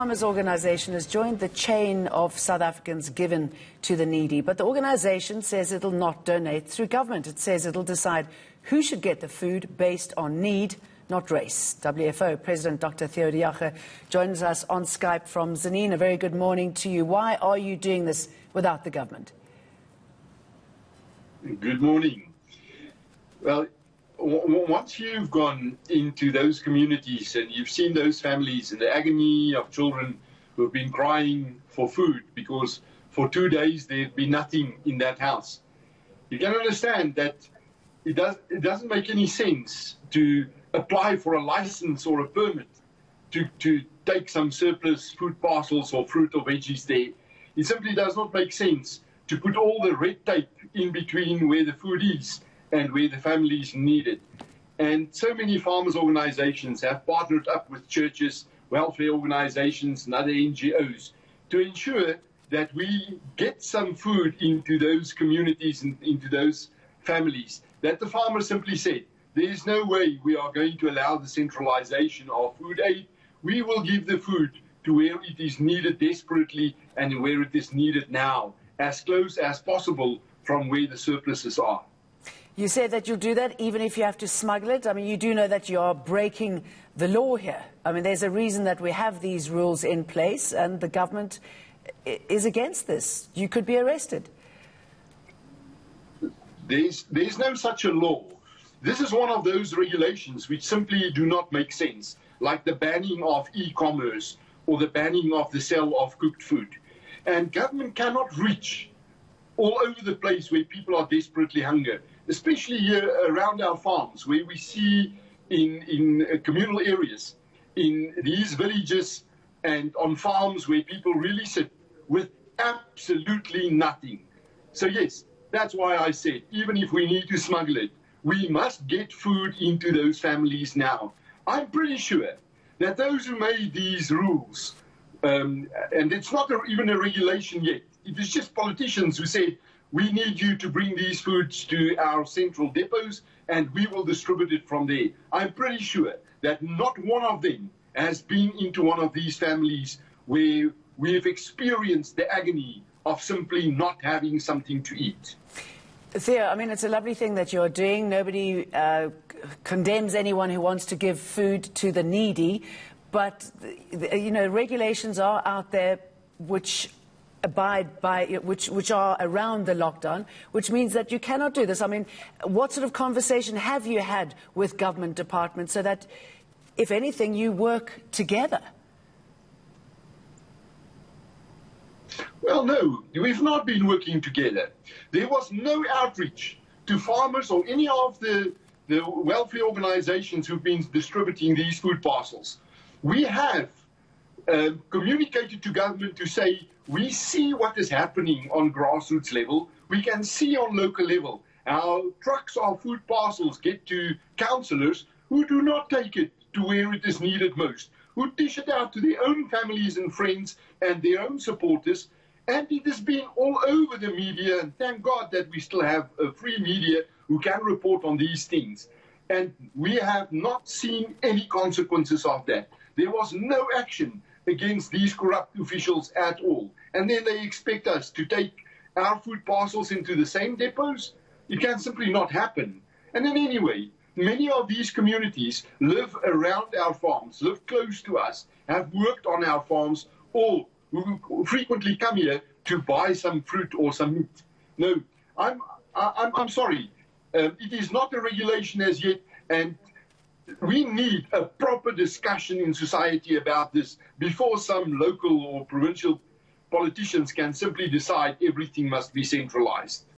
Farmers Organisation has joined the chain of South Africans given to the needy, but the organisation says it'll not donate through government. It says it'll decide who should get the food based on need, not race. WFO President Dr. Theo de Jager joins us on Skype from Tzaneen. A very good morning to you. Why are you doing this without the government? Good morning. Well, once you've gone into those communities and you've seen those families and the agony of children who have been crying for food because for 2 days there'd be nothing in that house, you can understand that it doesn't make any sense to apply for a license or a permit to take some surplus food parcels or fruit or veggies there. It simply does not make sense to put all the red tape in between where the food is and where the families need it. And so many farmers' organizations have partnered up with churches, welfare organizations and other NGOs to ensure that we get some food into those communities and into those families. That the farmers simply said, there is no way we are going to allow the centralization of food aid. We will give the food to where it is needed desperately and where it is needed now, as close as possible from where the surpluses are. You said that you'll do that even if you have to smuggle it. I mean, you do know that you are breaking the law here. I mean, there's a reason that we have these rules in place, and the government is against this. You could be arrested. There's no such a law. This is one of those regulations which simply do not make sense, like the banning of e-commerce or the banning of the sale of cooked food. And government cannot reach all over the place where people are desperately hungry, especially here around our farms, where we see in communal areas, in these villages and on farms where people really sit with absolutely nothing. So yes, that's why I said, even if we need to smuggle it, we must get food into those families now. I'm pretty sure that those who made these rules, and it's not even a regulation yet, it is just politicians who said, we need you to bring these foods to our central depots and we will distribute it from there. I'm pretty sure that not one of them has been into one of these families where we have experienced the agony of simply not having something to eat. Theo, I mean, it's a lovely thing that you're doing. Nobody condemns anyone who wants to give food to the needy, but, you know, regulations are out there which abide by which are around the lockdown, which means that you cannot do this. I mean, what sort of conversation have you had with government departments so that, if anything, you work together? Well, no, we've not been working together. There was no outreach to farmers or any of the welfare organizations who've been distributing these food parcels. We have communicated to government to say, we see what is happening on grassroots level. We can see on local level. Our trucks of food parcels get to councillors who do not take it to where it is needed most, who dish it out to their own families and friends and their own supporters. And it has been all over the media, and thank God that we still have a free media who can report on these things. And we have not seen any consequences of that. There was no action against these corrupt officials at all. And then they expect us to take our food parcels into the same depots? It can simply not happen. And then anyway, many of these communities live around our farms, live close to us, have worked on our farms, or who frequently come here to buy some fruit or some meat. No, I'm sorry. It is not a regulation as yet, and we need a proper discussion in society about this before some local or provincial politicians can simply decide everything must be centralized.